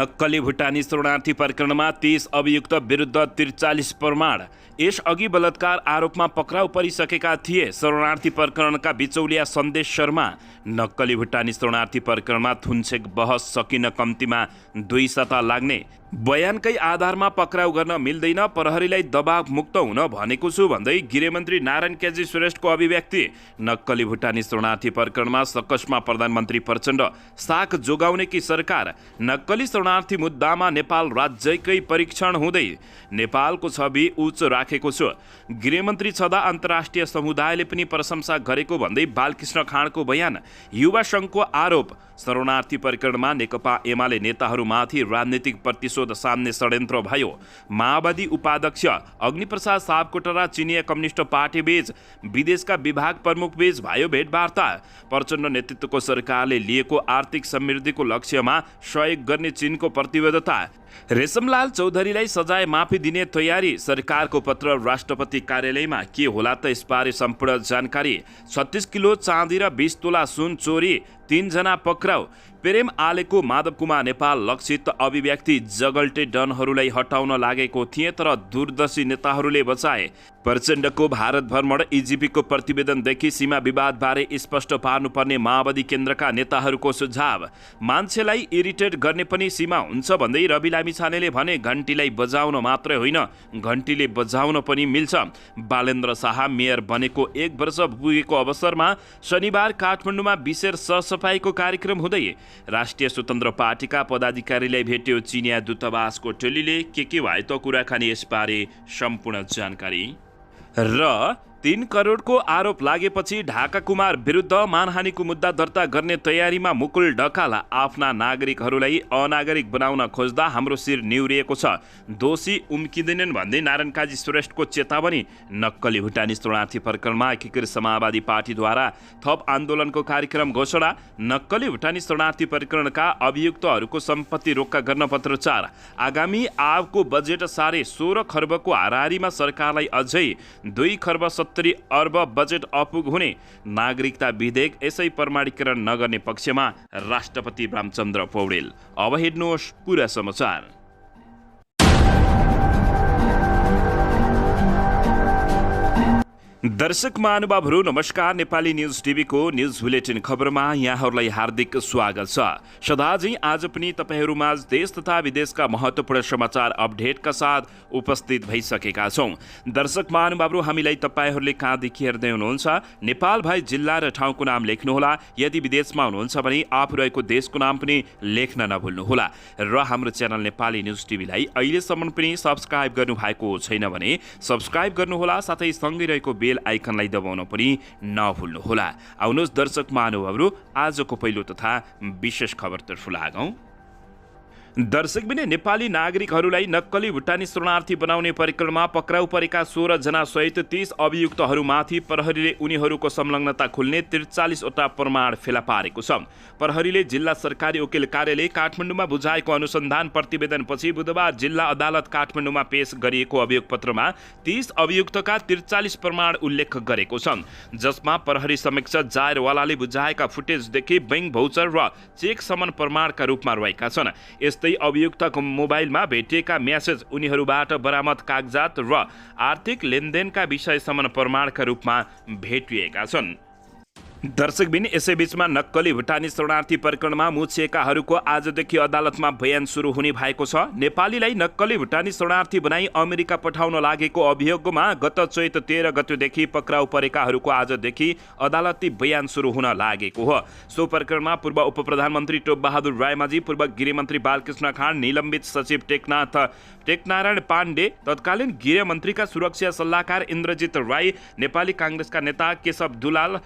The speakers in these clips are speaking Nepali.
नक्कली भुटानी शरणार्थी प्रकरणमा 30 अभियुक्त विरुद्ध 43 प्रमाण। यसअघि बलात्कार आरोपमा पक्राउ परिसकेका थिए शरणार्थी प्रकरणका बिचौलिया सन्देश शर्मा। नक्कली भुटानी शरणार्थी प्रकरणमा थुनछेक बहस सकिन कम्तीमा 2 साता लाग्ने। बयानकै आधारमा पक्राउ गर्न मिल्दैन, प्रहरीलाई दबाव मुक्त हुन भनेको छु भन्दै गृहमन्त्री नारायण केजी श्रेष्ठको अभिव्यक्ति। नक्कली भुटानी शरणार्थी प्रकरणमा सकसमा प्रधानमन्त्री प्रचण्ड, साख जोगाउने कि सरकार? नक्कली शरणार्थी मुद्दामा नेपाल राज्यकै परीक्षण हुँदै नेपालको छवि उच्च राखेको छु। गृहमन्त्री छँदा अन्तर्राष्ट्रिय समुदायले पनि प्रशंसा गरेको भन्दै बालकृष्ण खाँडको बयान। युवा सङ्घको आरोप, शरणार्थी प्रकरणमा नेकपा एमाले नेताहरूमाथि राजनीतिक प्रतिशोध सान्ने षड्यन्त्र भयो। माओवादी उपाध्यक्ष अग्निप्रसाद सापकोटा र चिनिया कम्युनिस्ट पार्टी बीच विदेशका विभाग प्रमुख बीच भयो भेटवार्ता। प्रचण्ड नेतृत्वको सरकारले लिएको आर्थिक समृद्धिको लक्ष्यमा सहयोग गर्ने चीनको प्रतिबद्धता। रेशमलाल चौधरीलाई सजाय माफी दिने तयारी, सरकारको पत्र राष्ट्रपति कार्यालयमा। के होला त यसबारे सम्पूर्ण जानकारी। 36 किलो चाँदी र 20 तोला सुन चोरी, 3 जना पक्राउ। प्रेम आलेको माधव कुमार नेपाल लक्षित अभिव्यक्ति, जगल्टे डनहरूलाई हटाउन लागेको थिए तर दूरदर्शी नेताहरूले बचाए। प्रचण्डको भारत भ्रमण, इजिपीको प्रतिवेदनदेखि सीमा विवादबारे स्पष्ट पार्नुपर्ने माओवादी केन्द्रका नेताहरूको सुझाव। मान्छेलाई इरिटेट गर्ने पनि सीमा हुन्छ भन्दै रवि लामिछानेले भने। घन्टीलाई बजाउन मात्रै होइन, घन्टीले बजाउन पनि मिल्छ। बालेन्द्र शाह मेयर बनेको 1 वर्ष पुगेको अवसरमा शनिबार काठमाडौँमा विशेष सरसफाइको कार्यक्रम हुँदै राष्ट्रिय स्वतन्त्र पार्टीका पदाधिकारीलाई भेट्यो चिनिया दूतावासको टोलीले। के भयो त कुराकानी, यसबारे सम्पूर्ण जानकारी। र 3 करोडको आरोप लागेपछि ढाका कुमार विरुद्ध मानहानिको मुद्दा दर्ता गर्ने तयारीमा मुकुल ढकाल। आफ्ना नागरिकहरूलाई अनागरिक बनाउन खोज्दा हाम्रो शिर निहुरिएको छ, दोषी उम्किँदैनन् भन्दै नारायण काजी श्रेष्ठको चेतावनी। नक्कली भुटानी शरणार्थी प्रकरणमा एकीकृत समाजवादी पार्टीद्वारा थप आन्दोलनको कार्यक्रम घोषणा। नक्कली भुटानी शरणार्थी प्रकरणका अभियुक्तहरूको सम्पत्ति रोक्का गर्न पत्रचार। आगामी आवको बजेट 16.5 खर्बको हाराहारीमा सरकारलाई अझै 2 खर्ब 70 अर्ब बजेट अपुग हुने। नागरिकता विधेयक यसै प्रमाणीकरण नगर्ने पक्षमा राष्ट्रपति रामचन्द्र पौडेल। अब हेर्नुहोस् पुरा समाचार। दर्शक महानुभावहरू नमस्कार। नेपाली न्युज टिभीको न्युज बुलेटिन खबरमा यहाँहरूलाई हार्दिक स्वागत छ। सदाझै आज पनि तपाईँहरूमाझ देश तथा विदेशका महत्त्वपूर्ण समाचार अपडेटका साथ उपस्थित भइसकेका छौँ। दर्शक महानुभावहरू, हामीलाई तपाईँहरूले कहाँदेखि हेर्दै हुनुहुन्छ नेपाल भए जिल्ला र ठाउँको नाम लेख्नुहोला। यदि विदेशमा हुनुहुन्छ भने आफू रहेको देशको नाम पनि लेख्न नभुल्नुहोला। र हाम्रो च्यानल नेपाली न्युज टिभीलाई अहिलेसम्म पनि सब्सक्राइब गर्नुभएको छैन भने सब्सक्राइब गर्नुहोला, साथै सँगै रहेको बेल आइकनलाई दबाउन पनि नभुल्नुहोला। आउनुहोस् दर्शक महानुभावहरू, आजको पहिलो तथा विशेष खबरतर्फ लागौँ। दर्शक बिने नेपाली नागरिकहरूलाई नक्कली भुटानी शरणार्थी बनाउने प्रकरणमा पक्राउ परेका 16 जना सहित 30 अभियुक्तहरूमाथि प्रहरीले उनीहरूको संलग्नता खुल्ने 43 वटा प्रमाण फेला पारेको छ। प्रहरीले जिल्ला सरकारी वकिल कार्यालय काठमाडौँमा बुझाएको अनुसन्धान प्रतिवेदनपछि बुधबार जिल्ला अदालत काठमाडौँमा पेश गरिएको अभियोग पत्रमा 30 अभियुक्तका 43 प्रमाण उल्लेख गरेको छ, जसमा प्रहरी समक्ष जायरवालाले बुझाएका फुटेजदेखि बैंक भौचर र चेकसम्म प्रमाणका रूपमा रहेका छन्। यस्तै अभियुक्तको मोबाइलमा भेटिएका म्यासेज, उनीहरूबाट बरामद कागजात र आर्थिक लेनदेनका विषयसम्म प्रमाणका रूपमा भेटिएका छन्। दर्शकबिन, यसैबीचमा नक्कली भुटानी शरणार्थी प्रकरणमा मुछिएकाहरूको आजदेखि अदालतमा बयान सुरु हुने भएको छ। नेपालीलाई नक्कली भुटानी शरणार्थी बनाई अमेरिका पठाउन लागेको अभियोगमा गत चैत 13 गतेदेखि पक्राउ परेकाहरूको आजदेखि अदालती बयान सुरु हुन लागेको हो। सो प्रकरणमा पूर्व उपप्रधानमन्त्री टोपबहादुर रायमाझी, पूर्व गृहमन्त्री बालकृष्ण खाँड, निलम्बित सचिव टेकनारायण पाण्डे, तत्कालीन गृहमन्त्रीका सुरक्षा सल्लाहकार इन्द्रजित राई, नेपाली काङ्ग्रेसका नेता केशव दुलाल,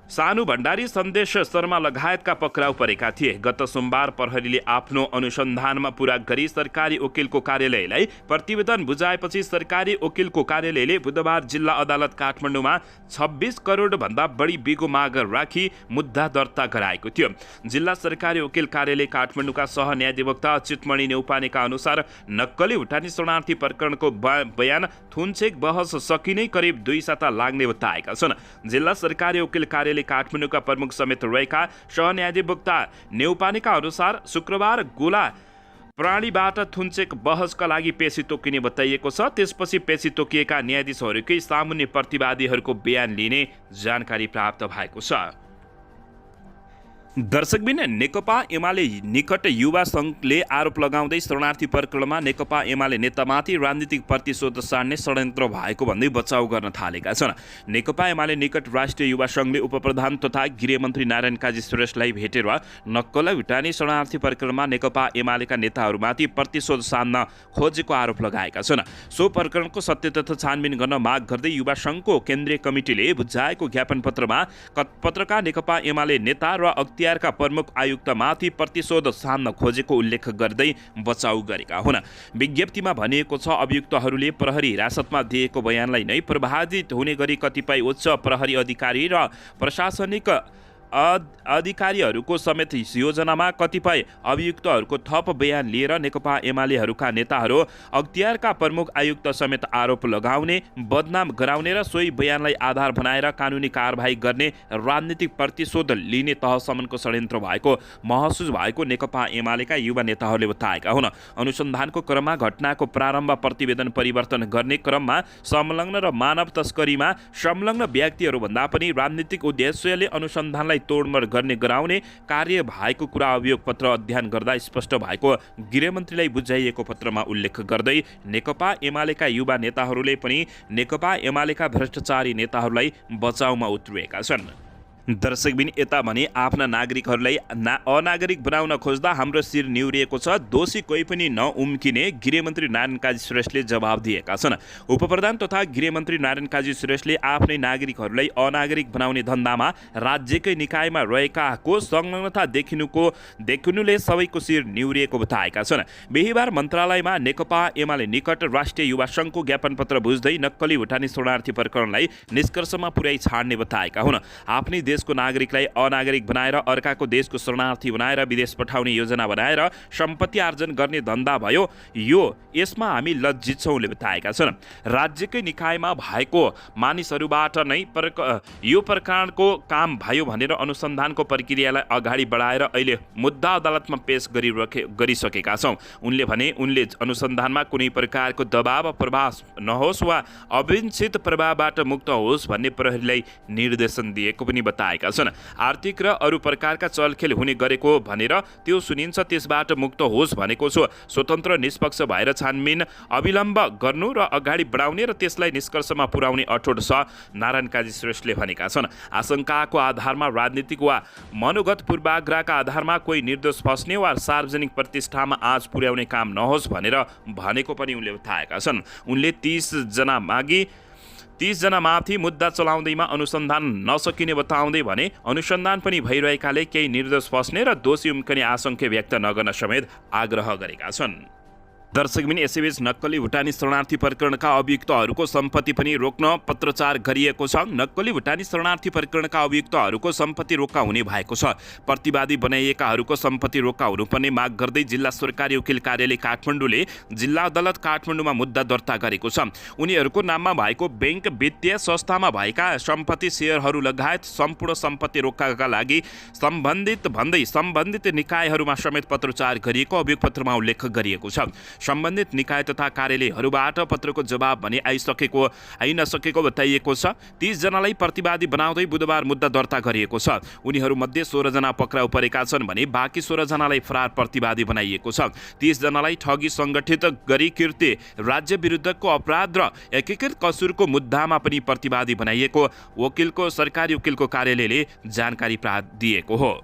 सानु भण्डारी, सन्देश शर्मा लगायतका पक्राउ परेका थिए। गत सोमबार प्रहरीले आफ्नो अनुसन्धानमा पूरा गरी सरकारी वकिलको कार्यालयलाई प्रतिवेदन बुझाएपछि सरकारी वकिलको कार्यालयले बुधबार जिल्ला अदालत काठमाडौँमा 26 करोड भन्दा बढी बिगो माग राखी मुद्दा दर्ता गराएको थियो। जिल्ला सरकारी वकिल कार्यालय काठमाडौँका सहन्यायाधिवक्ता चितमणि नेउपानेका अनुसार नक्कली भुटानी शरणार्थी प्रकरणको बयान थुनछेक बहस सकिनै करिब 2 साता लाग्ने बताएका छन्। जिल्ला सरकारी वकिल कार्यालय काठमाडौँका प्रमुख समेत रहेका सहन्यायाधिवक्ता नेउपानेका अनुसार शुक्रबार प्राणीबाट थुन्चेक बहसका लागि पेशी तोकिने बताइएको छ। त्यसपछि पेशी तोकिएका न्यायाधीशहरूकै सामुन्ने प्रतिवादीहरूको बयान लिने जानकारी प्राप्त भएको छ। दर्शकबिन, नेकपा एमाले निकट युवा सङ्घले आरोप लगाउँदै शरणार्थी प्रकरणमा नेकपा एमाले नेतामाथि राजनीतिक प्रतिशोध सार्ने षड्यन्त्र भएको भन्दै बचाउ गर्न थालेका छन्। नेकपा एमाले निकट राष्ट्रिय युवा सङ्घले उपप्रधान तथा गृहमन्त्री नारायण काजी श्रेष्ठलाई भेटेर नक्कल भुटानी शरणार्थी प्रकरणमा नेकपा एमालेका नेताहरूमाथि प्रतिशोध सार्न खोजेको आरोप लगाएका छन्। सो प्रकरणको सत्य तथ्य छानबिन गर्न माग गर्दै युवा सङ्घको केन्द्रीय कमिटीले बुझाएको ज्ञापन पत्रका नेकपा एमाले नेता र का प्रमुख आयुक्तमाथि प्रतिशोध सार्न खोजेको उल्लेख गर्दै बचाउ गरेका हुन्। विज्ञप्तिमा भनिएको छ, अभियुक्तहरूले प्रहरी हिरासतमा दिएको बयानलाई नै प्रभावित हुने गरी कतिपय उच्च प्रहरी अधिकारी र प्रशासनिक अधिकारीहरूको समेत योजनामा कतिपय अभियुक्तहरूको थप बयान लिएर नेकपा एमालेहरूका नेताहरू, अख्तियारका प्रमुख आयुक्त समेत आरोप लगाउने, बदनाम गराउने र सोही बयानलाई आधार बनाएर कानुनी कारबाही गर्ने राजनीतिक प्रतिशोध लिने तहसम्मको षड्यन्त्र भएको महसुस भएको नेकपा एमालेका युवा नेताहरूले बताएका हुन्। अनुसन्धानको क्रममा घटनाको प्रारम्भ प्रतिवेदन परिवर्तन गर्ने क्रममा संलग्न र मानव तस्करीमा संलग्न व्यक्तिहरूभन्दा पनि राजनीतिक उद्देश्यले अनुसन्धानलाई तोडमोड गर्ने गराउने कार्य भएको कुरा अभियोग पत्र अध्ययन गर्दा स्पष्ट भएको गृहमन्त्रीलाई बुझाइएको पत्रमा उल्लेख गर्दै नेकपा एमालेका युवा नेताहरूले पनि नेकपा एमालेका भ्रष्टाचारी नेताहरूलाई बचाउमा उत्रिएका छन्। दर्शकबिन, यता भने आफ्ना नागरिकहरूलाई अनागरिक बनाउन खोज्दा हाम्रो शिर निहुरिएको छ, दोषी कोही पनि नउम्किने गृहमन्त्री नारायण काजी श्रेष्ठले जवाब दिएका छन्। उपप्रधान तथा गृहमन्त्री नारायण काजी श्रेष्ठले आफ्नै नागरिकहरूलाई अनागरिक बनाउने धन्दामा राज्यकै निकायमा रहेकाको संलग्नता देखिनुले सबैको शिर निहुरिएको बताएका छन्। बिहिबार मन्त्रालयमा नेकपा एमाले निकट राष्ट्रिय युवा सङ्घको ज्ञापन पत्र बुझ्दै नक्कली भुटानी शरणार्थी प्रकरणलाई निष्कर्षमा पुर्याइ छाड्ने बताएका हुन्। आफ्नै देशको नागरिकलाई अनागरिक बनाएर अर्काको देशको शरणार्थी बनाएर विदेश पठाउने योजना बनाएर सम्पत्ति आर्जन गर्ने धन्दा भयो, यसमा हामी लज्जित छौँ बताएका छन्। राज्यकै निकायमा भएको मानिसहरूबाट नै यो प्रकारको काम भयो भनेर अनुसन्धानको प्रक्रियालाई अगाडि बढाएर अहिले मुद्दा अदालतमा पेश गरिसकेका छौँ। उनले भने उनले अनुसन्धानमा कुनै प्रकारको दबाव प्रभाव नहोस् वा अवांछित प्रभावबाट मुक्त होस् भन्ने प्रहरीलाई निर्देशन दिएको पनि बताएका छन्। आर्थिक र अरू प्रकारका चलखेल हुने गरेको भनेर त्यो सुनिन्छ, त्यसबाट मुक्त होस् भनेको छु। स्वतन्त्र निष्पक्ष भएर छानबिन अविलम्ब गर्नु र अगाडि बढाउने र त्यसलाई निष्कर्षमा पुर्याउने अठोट छ, नारायण काजी श्रेष्ठले भनेका छन्। आशंकाको आधारमा राजनीतिक वा मनोगत पूर्वाग्रहका आधारमा कोही निर्दोष फस्ने वा सार्वजनिक प्रतिष्ठामा आँच पुर्याउने काम नहोस् भनेर भनेको पनि उनले बताएका छन्। उनले 30 जनामाथि मुद्दा चलाउँदैमा अनुसन्धान नसकिने बताउँदै भने अनुसन्धान पनि भइरहेकाले केही निर्दोष फस्ने र दोषी उम्कने आशंका व्यक्त नगर्न समेत आग्रह गरेका छन्। दर्शकबिन, यसैबीच नक्कली भुटानी शरणार्थी प्रकरणका अभियुक्तहरूको सम्पत्ति पनि रोक्न पत्रचार गरिएको छ। नक्कली भुटानी शरणार्थी प्रकरणका अभियुक्तहरूको सम्पत्ति रोक्का हुने भएको छ। प्रतिवादी बनाइएकाहरूको सम्पत्ति रोक्का हुनुपर्ने माग गर्दै जिल्ला सरकारी वकिल कार्यालय काठमाडौँले जिल्ला अदालत काठमाडौँमा मुद्दा दर्ता गरेको छ। उनीहरूको नाममा भएको बैंक, वित्तीय संस्थामा भएका सम्पत्ति, सेयरहरू लगायत सम्पूर्ण सम्पत्ति रोक्काका लागि सम्बन्धित निकायहरूमा समेत पत्रचार गरिएको अभियोग पत्रमा उल्लेख गरिएको छ। सम्बन्धित निकाय तथा कार्यालयहरूबाट पत्रको जवाब भने आइनसकेको बताइएको छ। 30 जनालाई प्रतिवादी बनाउँदै बुधबार मुद्दा दर्ता गरिएको छ। उनीहरूमध्ये 16 जना पक्राउ परेका छन् भने बाँकी 16 जनालाई फरार प्रतिवादी बनाइएको छ। 30 जनालाई ठगी सङ्गठित गरी कीर्ति राज्य विरुद्धको अपराध र एकीकृत कसुरको मुद्दामा पनि प्रतिवादी बनाइएको सरकारी वकिलको कार्यालयले जानकारी दिएको हो।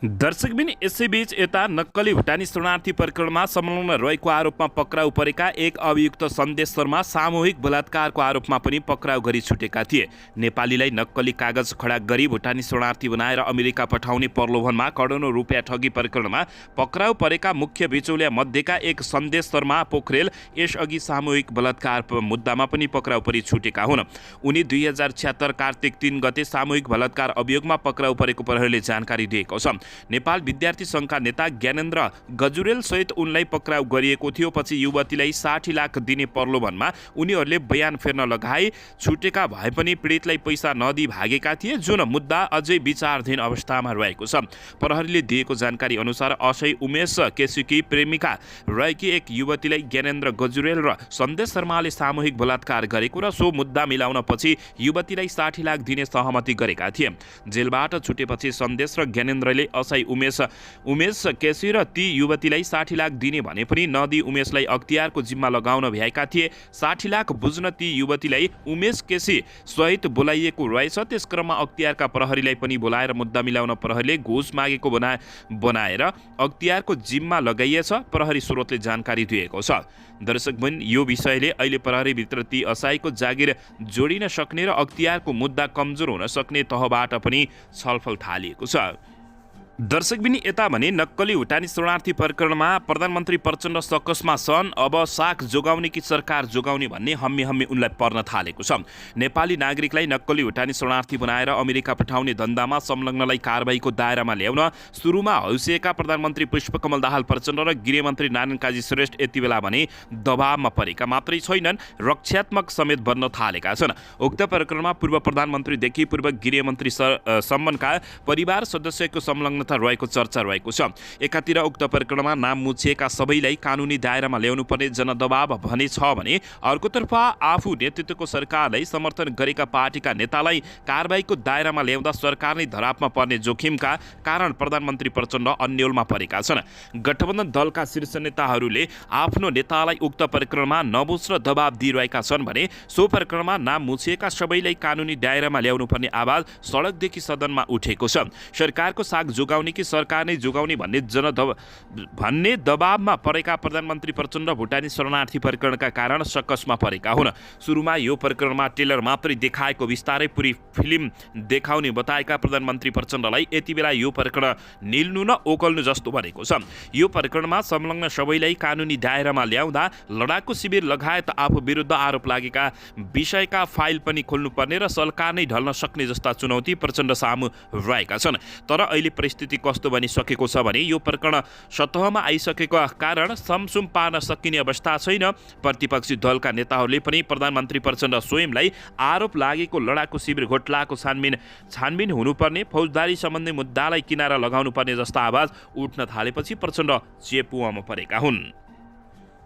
दर्शकबिन, यसैबीच यता नक्कली भुटानी शरणार्थी प्रकरणमा संलग्न रहेको आरोपमा पक्राउ परेका एक अभियुक्त सन्देश शर्मा सामूहिक बलात्कारको आरोपमा पनि पक्राउ गरी छुटेका थिए। नेपालीलाई नक्कली कागज खडा गरी भुटानी शरणार्थी बनाएर अमेरिका पठाउने प्रलोभनमा करोडौं रुपियाँ ठगी प्रकरणमा पक्राउ परेका मुख्य बिचौलिया मध्येका एक सन्देश शर्मा पोखरेल यसअघि सामूहिक बलात्कार मुद्दामा पनि पक्राउ परी छुटेका हुन्। उनी 2076 कार्तिक 3 गते सामूहिक बलात्कार अभियोगमा पक्राउ परेको प्रहरीले जानकारी दिएको छ। नेपाल विद्यार्थी सङ्घका नेता ज्ञानेन्द्र गजुरेल सहित उनलाई पक्राउ गरिएको थियो। पछि युवतीलाई 60 लाख दिने प्रलोभनमा उनीहरूले बयान फेर्न लगाए। छुटेका भए पनि पीडितलाई पैसा नदिई भागेका थिए, जुन मुद्दा अझै विचाराधीन अवस्थामा रहेको छ। प्रहरीले दिएको जानकारी अनुसार असै उमेश केसीकी प्रेमिका रहेकी एक युवतीलाई ज्ञानेन्द्र गजुरेल र सन्देश शर्माले सामूहिक बलात्कार गरेको र सो मुद्दा मिलाउन पछि युवतीलाई 60 लाख दिने सहमति गरेका थिए। जेलबाट छुटेपछि सन्देश र ज्ञानेन्द्रले असै उमेश केसी र ती युवतीलाई 60 लाख दिने भने पनि नदी उमेशलाई अख्तियारको जिम्मा लगाउन भ्याएका थिए। 60 लाख बुझ्न ती युवतीलाई उमेश केसी सहित बोलाइएको रहेछ। त्यस क्रममा अख्तियारका प्रहरीलाई पनि बोलाएर मुद्दा मिलाउन प्रहरीले घुस मागेको बनाएर अख्तियारको जिम्मा लगाइएछ, प्रहरी स्रोतले जानकारी दिएको छ। दर्शकबिन, यो विषयले अहिले प्रहरीभित्र ती असाईको जागिर जोडिन सक्ने र अख्तियारको मुद्दा कमजोर हुन सक्ने तहबाट पनि छलफल थालिएको छ। दर्शकबिनी, यता भने नक्कली भुटानी शरणार्थी प्रकरणमा प्रधानमन्त्री प्रचण्ड सकसमा छन्। अब साख जोगाउने कि सरकार जोगाउने भन्ने हम्मी उनलाई पर्न थालेको छ। नेपाली नागरिकलाई नक्कली भुटानी शरणार्थी बनाएर अमेरिका पठाउने धन्दामा संलग्नलाई कारबाहीको दायरामा ल्याउन सुरुमा हौसिएका प्रधानमन्त्री पुष्पकमल दाहाल प्रचण्ड र गृहमन्त्री नारायण काजी श्रेष्ठ यति बेला भने दबावमा परेका मात्रै छैनन्, रक्षात्मक समेत बन्न थालेका छन्। उक्त प्रकरणमा पूर्व प्रधानमन्त्रीदेखि पूर्व गृहमन्त्री सम्मका परिवार सदस्यको संलग्नता रहेको चर्चा रहेको छ। एकातिर उक्त प्रकरणमा नाम मुछिएका सबैलाई कानुनी दायरामा ल्याउनुपर्ने जनदबाव भने छ भने अर्कोतर्फ आफू नेतृत्वको सरकारलाई समर्थन गरेका पार्टीका नेतालाई कारबाहीको दायरामा ल्याउँदा सरकार नै धरापमा पर्ने जोखिमका कारण प्रधानमन्त्री प्रचण्ड अन्यलमा परेका छन्। गठबन्धन दलका शीर्ष नेताहरूले आफ्नो नेतालाई उक्त प्रकरणमा नबुझ्न दबाव दिइरहेका छन् भने सो प्रकरणमा नाम मुछिएका सबैलाई कानुनी दायरामा ल्याउनुपर्ने आवाज सडकदेखि सदनमा उठेको छ। सरकारको साख जोगाउने कि सरकार नै जोगाउने भन्ने दबावमा परेका प्रधानमन्त्री प्रचण्ड भुटानी शरणार्थी प्रकरणका कारण सकसमा परेका हुन्। सुरुमा यो प्रकरणमा टेलर मात्रै देखाएको बिस्तारै पुरी फिल्म देखाउने बताएका प्रधानमन्त्री प्रचण्डलाई यति बेला यो प्रकरण निल्नु न ओकल्नु जस्तो बनेको छ। यो प्रकरणमा संलग्न सबैलाई कानुनी दायरामा ल्याउँदा लडाकु शिविर लगायत आफू विरुद्ध आरोप लागेका विषयका फाइल पनि खोल्नुपर्ने र सरकार नै ढल्न सक्ने जस्ता चुनौती प्रचण्ड सामु रहेका छन्। तर अहिले परिस्थिति कस्तो बनिसकेको छ भने यो प्रकरण सतहमा आइसकेको कारण समसुम पार्न सकिने अवस्था छैन। प्रतिपक्षी दलका नेताहरूले पनि प्रधानमन्त्री प्रचण्ड स्वयंलाई आरोप लागेको लडाकु शिविर घोटालाको छानबिन हुनुपर्ने, फौजदारी सम्बन्धी मुद्दालाई किनारा लगाउनुपर्ने जस्ता आवाज उठ्न थालेपछि प्रचण्ड चेपुवामा परेका हुन्।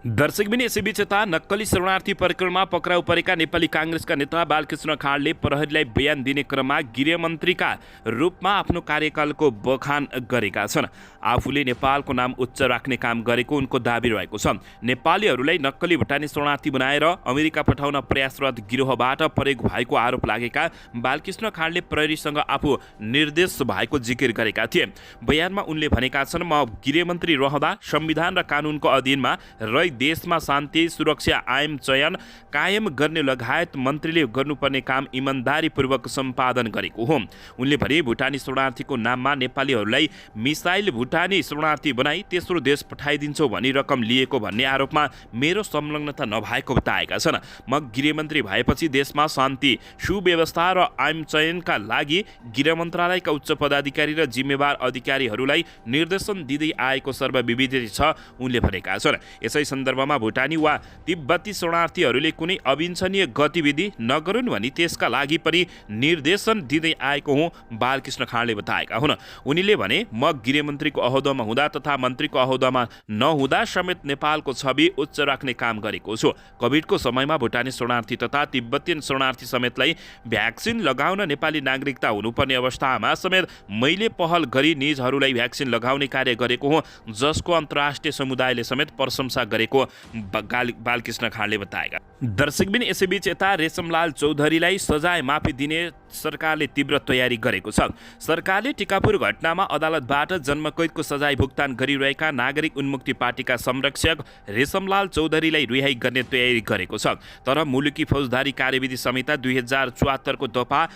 दर्शकबिन, यसैबीच यता नक्कली शरणार्थी प्रकरणमा पक्राउ परेका नेपाली काङ्ग्रेसका नेता बालकृष्ण खाँडले प्रहरीलाई बयान दिने क्रममा गृहमन्त्रीका रूपमा आफ्नो कार्यकालको बखान गरेका छन्। आफूले नेपालको नाम उच्च राख्ने काम गरेको उनको दाबी रहेको छ। नेपालीहरूलाई नक्कली भुटानी शरणार्थी बनाएर अमेरिका पठाउन प्रयासरत गिरोहबाट प्रयोग भएको आरोप लागेका बालकृष्ण खाँडले प्रहरीसँग आफू निर्देश भएको जिकिर गरेका थिए। बयानमा उनले भनेका छन्, म गृहमन्त्री रहँदा संविधान र कानुनको अधीनमा रही देशमा शान्ति सुरक्षा आइम चयन कायम गर्ने लगायत मन्त्रीले गर्नुपर्ने काम इमान्दारीपूर्वक सम्पादन गरेको हो। उनले भने भुटानी शरणार्थीको नाममा नेपालीहरूलाई मिसाइल भुटानी शरणार्थी बनाई तेस्रो देश पठाइदिन्छौ भनी रकम लिएको भन्ने आरोपमा मेरो संलग्नता नभएको बताएका छन्। म गृहमन्त्री भएपछि देशमा शान्ति सुव्यवस्था र आइम चयनका लागि गृह मन्त्रालयका उच्च पदाधिकारी र जिम्मेवार अधिकारीहरूलाई निर्देशन दिँदै आएको सर्वविदित छ उनले भनेका छन्। यसै सन्दर्भमा भुटानी वा तिब्बती शरणार्थीहरूले कुनै अविन्छनीय गतिविधि नगरून् भनी त्यसका लागि पनि निर्देशन दिँदै आएको हुँ बालकृष्ण खाँडले बताएका हुन्। उनीले भने, म गृहमन्त्रीको अहोदामा हुँदा तथा मन्त्रीको अहोदामा नहुँदा समेत नेपालको छवि उच्च राख्ने काम गरेको छु। कोभिडको समयमा भुटानी शरणार्थी तथा तिब्बतीयन शरणार्थी समेतलाई भ्याक्सिन लगाउन नेपाली नागरिकता हुनुपर्ने अवस्थामा समेत मैले पहल गरी निजहरूलाई भ्याक्सिन लगाउने कार्य गरेको हुँ, जसको अन्तर्राष्ट्रिय समुदायले समेत प्रशंसा गरेको बालकृष्ण खाँडले बताएका। दर्शकबिन, यसैबीच यता रेशमलाल चौधरीलाई सजाय माफी दिने सरकारले तीव्र तयारी गरेको छ। सरकारले टिकापुर घटनामा अदालतबाट जन्मकैदको सजाय भुक्तान गरिरहेका नागरिक उन्मुक्ति पार्टीका संरक्षक रेशमलाल चौधरीलाई रिहाई गर्ने तयारी गरेको छ। तर मुलुकी फौजदारी कार्यविधि संहिता 2074 को दफा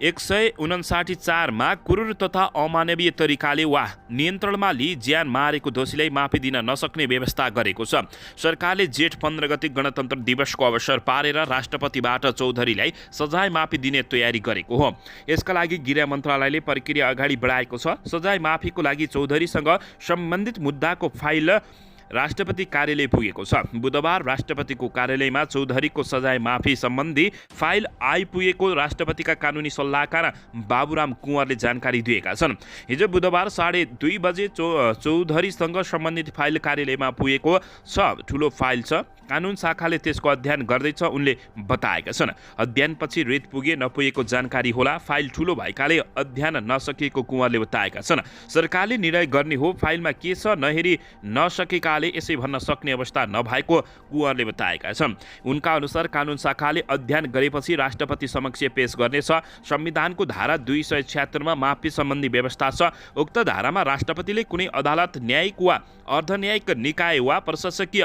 159(4) मा क्रूर तथा अमानवीय तरिकाले वा नियन्त्रणमा लिई ज्यान मारेको दोषीलाई माफी दिन नसक्ने व्यवस्था गरेको छ। सरकारले जेठ 15 गते गणतन्त्र दिवसको अवसर पारेर राष्ट्रपतिबाट चौधरीलाई सजाय माफी दिने तयारी गरेको हो। यसका लागि गृह मन्त्रालयले प्रक्रिया अगाडि बढाएको छ। सजाय माफीको लागि चौधरीसँग सम्बन्धित मुद्दाको फाइल राष्ट्रपति कार्यालय पुगेको छ। बुधबार राष्ट्रपतिको कार्यालयमा चौधरीको सजाय माफी सम्बन्धी फाइल आइपुगेको राष्ट्रपतिका कानुनी सल्लाहकार बाबुराम कुँवरले जानकारी दिएका छन्। हिजो बुधबार 2:30 बजे चौधरीसँग सम्बन्धित फाइल कार्यालयमा पुगेको छ। ठुलो फाइल छ, कानुन शाखाले त्यसको अध्ययन गर्दैछ, उनले बताएका छन्। अध्ययनपछि रेत पुगे नपुगेको जानकारी होला। फाइल ठुलो भएकाले अध्ययन नसकेको कुँवरले बताएका छन्। सरकारले निर्णय गर्ने हो, फाइलमा के छ नहेरी नसकेकाले यसै भन्न सक्ने अवस्था नभएको कुँवरले बताएका छन्। उनका अनुसार कानुन शाखाले अध्ययन गरेपछि राष्ट्रपति समक्ष पेश गर्नेछ। संविधानको धारा 276 मा माफी सम्बन्धी व्यवस्था छ। उक्त धारामा राष्ट्रपतिले कुनै अदालत, न्यायिक वा अर्धन्यायिक निकाय वा प्रशासकीय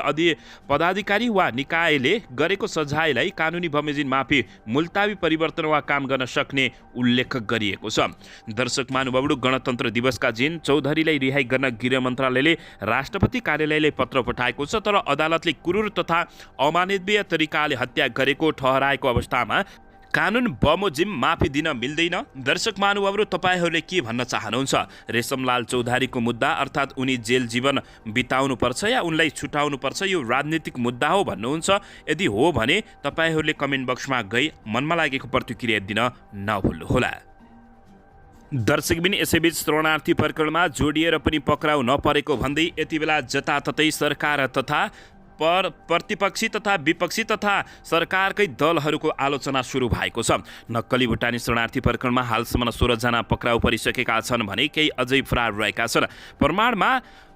पदाधिकारी वा निकायले गरेको सजायलाई कानुनी बमोजिम माफी, मुल्तावी परिवर्तन वा काम गर्न सक्ने उल्लेख गरिएको छ। दर्शक महानुभावहरू, गणतन्त्र दिवसका दिन चौधरीलाई रिहाई गर्न गृह मन्त्रालयले राष्ट्रपति कार्यालयलाई पत्र पठाएको छ। तर अदालतले क्रूर तथा अमानवीय तरिकाले हत्या गरेको ठहराएको अवस्थामा कानुन बमोजिम माफी दिन मिल्दैन। दर्शक महानुभावहरू, तपाईहरूले के भन्न चाहनुहुन्छ? रेशमलाल चौधरीको मुद्दा अर्थात् उनी जेल जीवन बिताउनुपर्छ या उनलाई छुटाउनुपर्छ, यो राजनीतिक मुद्दा हो भन्नुहुन्छ? यदि हो भने तपाईहरूले कमेन्ट बक्समा गई मनमा लागेको प्रतिक्रिया दिन नभुल्नुहोला। दर्शकबिन, यसैबीच शरणार्थी प्रकरणमा जोडिएर पनि पक्राउ नपरेको भन्दै यति बेला जताततै सरकार तथा प्रतिपक्षी तथा विपक्षी तथा सरकारकै दलहरूको आलोचना सुरु भएको छ। नक्कली भुटानी शरणार्थी प्रकरणमा हालसम्म 16 जना पक्राउ परिसकेका छन् भने केही अझै फरार रहेका छन्।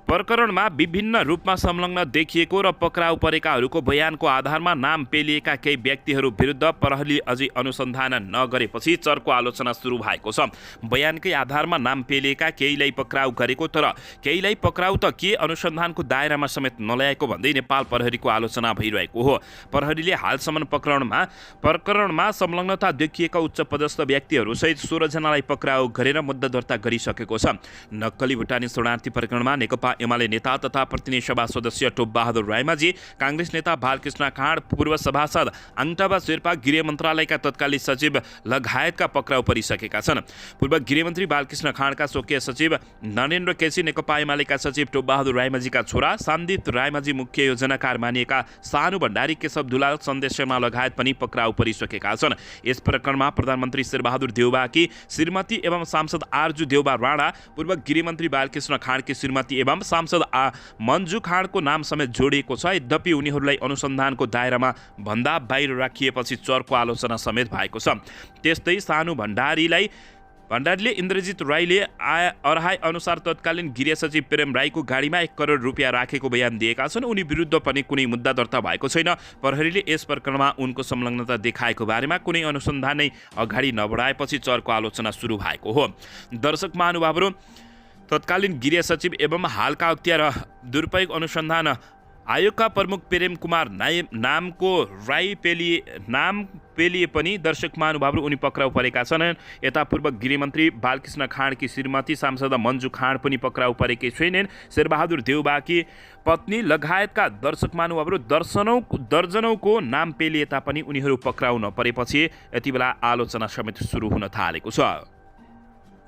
प्रकरणमा विभिन्न रूपमा संलग्न देखिएको र पक्राउ परेकाहरूको बयानको आधारमा नाम पेलिएका केही व्यक्तिहरू विरुद्ध प्रहरीले अझै अनुसन्धान नगरेपछि चर्को आलोचना सुरु भएको छ। बयानकै आधारमा नाम पेलिएका केहीलाई पक्राउ गरेको, तर केहीलाई पक्राउ त के अनुसन्धानको दायरामा समेत नल्याएको भन्दै नेपाल प्रहरीको आलोचना भइरहेको हो। प्रहरीले हालसम्म प्रकरणमा संलग्नता देखिएका उच्च पदस्थ व्यक्तिहरूसहित 16 जनालाई पक्राउ गरेर मुद्दा दर्ता गरिसकेको छ। नक्कली भुटानी शरणार्थी प्रकरणमा नेकपा एमाले नेता तथा प्रतिनिधि सभा सदस्य टोपबहादुर रायमाझी, काङ्ग्रेस नेता बालकृष्ण खाँड, पूर्व सभासद आङटाबा शेर्पा, गृह मन्त्रालयका तत्कालीन सचिव लगायतका पक्राउ परिसकेका छन्। पूर्व गृहमन्त्री बालकृष्ण खाँडका स्वकीय सचिव नरेन्द्र केसी, नेकपा एमालेका सचिव टोपबहादुर रायमाझीका छोरा सान्दित रायमाझी, मुख्य योजनाकार मानिएका सानु भण्डारी, केशव दुलाल, सन्देश शर्मा लगायत पनि पक्राउ परिसकेका छन्। यस प्रकरणमा प्रधानमन्त्री शेरबहादुर देउवाकी श्रीमती एवं सांसद आरजू देउबा राणा, पूर्व गृहमन्त्री बालकृष्ण खाँडकी श्रीमती एवं सांसद मन्जु खाँडको नाम समेत जोडिएको छ। यद्यपि उनीहरूलाई अनुसन्धानको दायरामा भन्दा बाहिर राखिएपछि चर्को आलोचना समेत भएको छ। त्यस्तै सानु भण्डारीले इन्द्रजित राईले अरहाई अनुसार तत्कालीन गृह सचिव प्रेम राईको गाडीमा 1 करोड रुपियाँ राखेको बयान दिएका छन्। उनी विरुद्ध पनि कुनै मुद्दा दर्ता भएको छैन। प्रहरीले यस प्रकरणमा उनको संलग्नता देखाएको बारेमा कुनै अनुसन्धान नै अगाडि नबढाएपछि चर्को आलोचना सुरु भएको हो। दर्शक महानुभावहरू, तत्कालीन गृह सचिव एवं हालका अख्तियार दुरुपयोग अनुसन्धान आयोगका प्रमुख प्रेम कुमार नाम पेलिए पनि दर्शक महानुभावहरू उनी पक्राउ परेका छन्। यता पूर्व गृहमन्त्री बालकृष्ण खाँडकी श्रीमती सांसद मन्जु खाँड पनि पक्राउ परेकी छैनन्। शेरबहादुर देउबाकी पत्नी लगायतका दर्शक महानुभावहरू दर्जनौको नाम पेलिए तापनि उनीहरू पक्राउ नपरेपछि यति बेला आलोचना समेत सुरु हुन थालेको छ।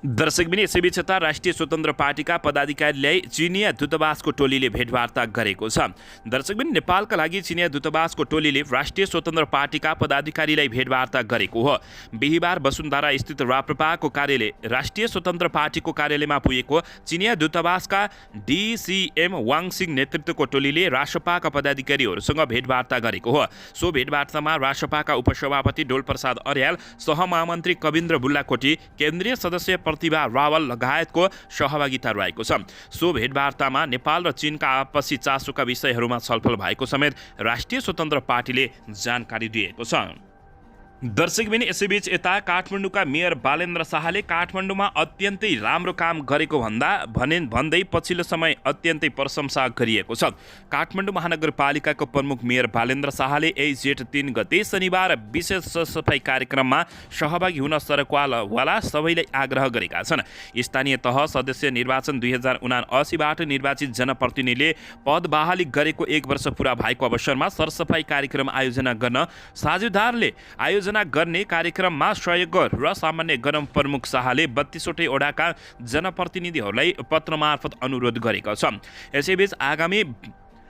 दर्शकबिन, यसैबीच राष्ट्रिय स्वतन्त्र पार्टीका पदाधिकारीलाई चिनिया दूतावासको टोलीले भेटवार्ता गरेको छ। दर्शकबिन, नेपालका लागि चिनिया दूतावासको टोलीले राष्ट्रिय स्वतन्त्र पार्टीका पदाधिकारीलाई भेटवार्ता गरेको हो। बिहिबार वसुन्धरा स्थित राप्रपाको कार्यालय राष्ट्रिय स्वतन्त्र पार्टीको कार्यालयमा पुगेको चिनिया दूतावासका DCM वाङसिङ नेतृत्वको टोलीले रासपाका पदाधिकारीहरूसँग भेटवार्ता गरेको हो। सो भेटवार्तामा रासपाका उपसभापति डोलप्रसाद अर्याल, सहमहामन्त्री कविन्द्र बुल्लाकोटी, केन्द्रीय सदस्य प्रतिभा रावल लगायतको सहभागिता रहेको छ। सो भेटवार्तामा नेपाल र चीनका आपसी चासोका विषयहरूमा छलफल भएको समेत राष्ट्रिय स्वतन्त्र पार्टीले जानकारी दिएको छ। दर्शकबिन यसैबीच यता काठमाडौँका मेयर बालेन्द्र शाहले काठमाडौँमा अत्यन्तै राम्रो काम गरेको भन्दै पछिल्लो समय अत्यन्तै प्रशंसा गरिएको छ। काठमाडौँ महानगरपालिकाको प्रमुख मेयर बालेन्द्र शाहले यही जेठ 3 गते शनिबार विशेष सरसफाई कार्यक्रममा सहभागी हुन सडकवाला सबैलाई आग्रह गरेका छन्। स्थानीय तह सदस्य निर्वाचन 2079बाट निर्वाचित जनप्रतिनिधिले पद बहाली गरेको 1 वर्ष पुरा भएको अवसरमा सरसफाई कार्यक्रम आयोजना गर्न साझेदारले आयोजना गर्ने कार्यक्रममा सहयोग र सामान्य गरम प्रमुख शाहले 32वटै वडाका जनप्रतिनिधिहरूलाई पत्र मार्फत अनुरोध गरेका छन्। यसैबीच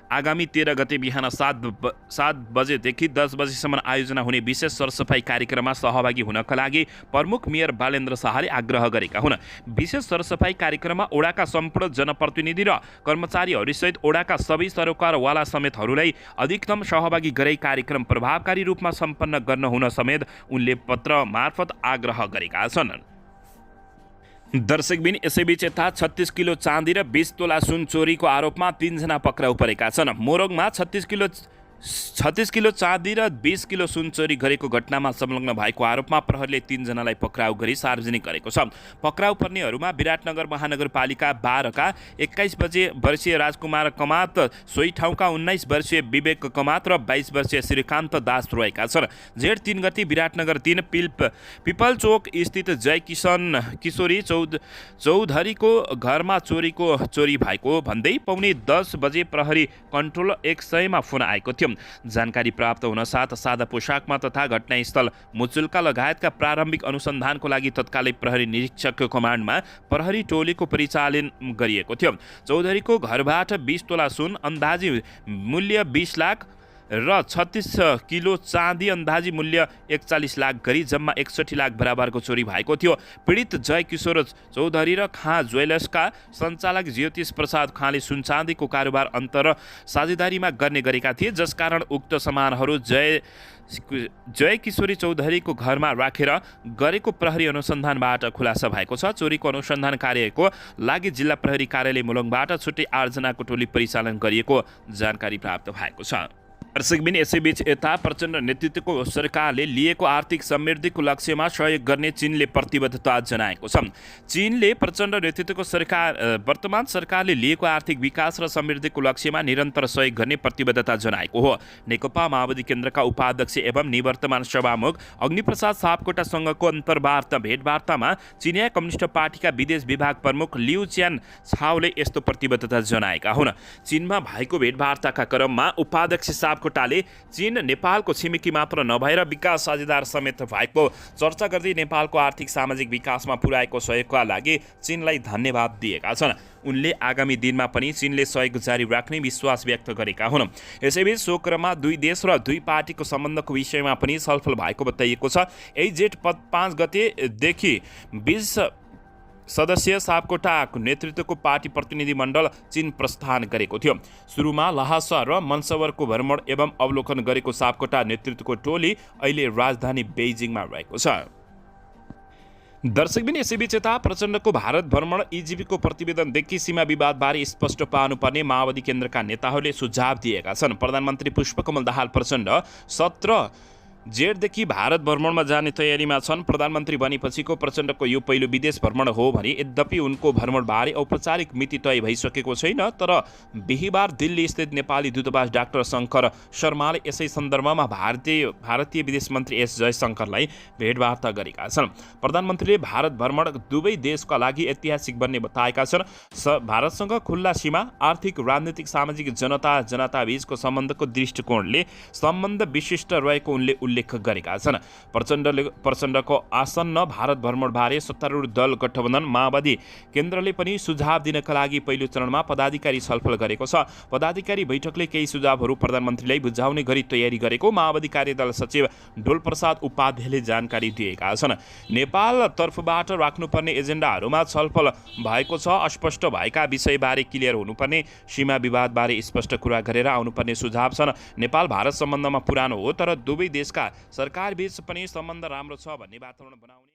आगामी 13 गते बिहान 7 बजेदेखि 10 बजेसम्म आयोजना हुने विशेष सरसफाई कार्यक्रममा सहभागी हुनका लागि प्रमुख मेयर बालेन्द्र शाहले आग्रह गरेका हुन्। विशेष सरसफाई कार्यक्रममा ओडाका सम्पूर्ण जनप्रतिनिधि र कर्मचारीहरूसहित ओडाका सबै सरोकारवाला समेतहरूलाई अधिकतम सहभागी गराई कार्यक्रम प्रभावकारी रूपमा सम्पन्न गर्न हुन समेत उनले पत्र मार्फत आग्रह गरेका छन्। दर्शकबिन यसैबीच यता 36 किलो चाँदी र 20 तोला सुन चोरीको आरोपमा 3 जना पक्राउ परेका छन्। मोरङमा 36 किलो चाँदी र 20 किलो सुन चोरी गरेको घटनामा संलग्न भएको आरोपमा प्रहरीले 3 जनालाई पक्राउ गरी सार्वजनिक गरेको छ। पक्राउ पर्नेहरूमा विराटनगर महानगरपालिका 12 का 21 वर्षीय राजकुमार कमात, सोही ठाउँका 19 वर्षीय विवेक कमात र 22 वर्षीय श्रीकान्त दास रहेका छन्। जेठ 3 गते विराटनगर 3 पिपल चोक स्थित जय किशोरी चौधरीको घरमा चोरी भएको भन्दै पौने 10 बजे प्रहरी कन्ट्रोल 100 मा फोन आएको थियो। जानकारी प्राप्त हुन साथ सादा पोसाकमा तथा घटनास्थल मुचुल्का लगायतका प्रारम्भिक अनुसन्धानको लागि तत्कालै प्रहरी निरीक्षकको कमान्डमा प्रहरी टोलीको परिचालन गरिएको थियो। चौधरीको घरबाट 20 तोला सुन अन्दाजी मूल्य 20 लाख र 36 किलो चाँदी अन्दाजी मूल्य 41 लाख गरी जम्मा 61 लाख बराबरको चोरी भएको थियो। पीडित जय किशोर चौधरी र खाँ ज्वेलर्सका सञ्चालक ज्योतिष प्रसाद खाँले सुन चाँदीको कारोबार अन्तर साझेदारीमा गर्ने गरेका थिए, जसकारण उक्त सामानहरू जय किशोरी चौधरीको घरमा राखेर गरेको प्रहरी अनुसन्धानबाट खुलासा भएको छ। चोरीको अनुसन्धान कार्यको लागि जिल्ला प्रहरी कार्यालय मुलुङबाट छुट्टै 8 जनाको टोली परिचालन गरिएको जानकारी प्राप्त भएको छ। दर्शकबिन यसैबीच यता प्रचण्ड नेतृत्वको सरकारले लिएको आर्थिक समृद्धिको लक्ष्यमा सहयोग गर्ने चीनले प्रतिबद्धता जनाएको छ। चीनले प्रचण्ड नेतृत्वको वर्तमान सरकारले लिएको आर्थिक विकास र समृद्धिको लक्ष्यमा निरन्तर सहयोग गर्ने प्रतिबद्धता जनाएको हो। नेकपा माओवादी केन्द्रका उपाध्यक्ष एवं निवर्तमान सभामुख अग्निप्रसाद सापकोटासँगको भेटवार्तामा चिनिया कम्युनिस्ट पार्टीका विदेश विभाग प्रमुख लिउ च्यान छाओले यस्तो प्रतिबद्धता जनाएका हुन्। चीनमा भएको भेटवार्ताका क्रममा उपाध्यक्ष सापकोटाले चीन नेपालको छिमेकी मात्र नभएर विकास साझेदार समेत भएको चर्चा गर्दै नेपालको आर्थिक सामाजिक विकासमा पुर्याएको सहयोगका लागि चीनलाई धन्यवाद दिएका छन्। उनले आगामी दिनमा पनि चीनले सहयोग जारी राख्ने विश्वास व्यक्त गरेका हुन्। यसैबीच सो क्रममा दुई देश र दुई पार्टीको सम्बन्धको विषयमा पनि छलफल भएको बताइएको छ। यही जेठ 5 गतेदेखि 20 सदस्यीय सापकोटाको नेतृत्वको पार्टी प्रतिनिधिमण्डल चीन प्रस्थान गरेको थियो। सुरुमा ल्हासा र मन्सवरको भ्रमण एवं अवलोकन गरेको सापकोटा नेतृत्वको टोली अहिले राजधानी बेइजिङमा रहेको छ। दर्शकबिन यसैबीच यता प्रचण्डको भारत भ्रमण इजिपीको प्रतिवेदनदेखि सीमा विवादबारे स्पष्ट पार्नुपर्ने माओवादी केन्द्रका नेताहरूले सुझाव दिएका छन्। प्रधानमन्त्री पुष्पकमल दाहाल प्रचण्ड 17 जेठदेखि भारत भ्रमणमा जाने तयारीमा छन्। प्रधानमन्त्री बनेपछिको प्रचण्डको यो पहिलो विदेश भ्रमण हो भने यद्यपि उनको भ्रमणबारे औपचारिक मिति तय भइसकेको छैन। तर बिहिबार दिल्ली स्थित नेपाली दूतावास डाक्टर शङ्कर शर्माले यसै सन्दर्भमा भारतीय विदेश मन्त्री एस जयशङ्करलाई भेटवार्ता गरेका छन्। प्रधानमन्त्रीले भारत भ्रमण दुवै देशका लागि ऐतिहासिक बन्ने बताएका छन्। भारतसँग खुल्ला सीमा, आर्थिक, राजनीतिक, सामाजिक, जनताबीचको सम्बन्धको दृष्टिकोणले सम्बन्ध विशिष्ट रहेको उनले उल्लेख गरेका छन्। प्रचण्डको आसन्न भारत भ्रमणबारे सत्तारूढ दल गठबन्धन माओवादी केन्द्रले पनि सुझाव दिनका लागि पहिलो चरणमा पदाधिकारी छलफल गरेको छ। पदाधिकारी बैठकले केही सुझावहरू प्रधानमन्त्रीलाई बुझाउने गरी तयारी गरेको माओवादी कार्यदल सचिव डोलप्रसाद उपाध्यायले जानकारी दिएका छन्। नेपाल तर्फबाट राख्नुपर्ने एजेन्डाहरूमा छलफल भएको छ। अस्पष्ट भएका विषयबारे क्लियर हुनुपर्ने, सीमा विवादबारे स्पष्ट कुरा गरेर आउनुपर्ने सुझाव छन्। नेपाल भारत सम्बन्धमा पुरानो हो, तर दुवै देशका सरकारबीच पनि सम्बन्ध राम्रो छ भन्ने वातावरण बनाउने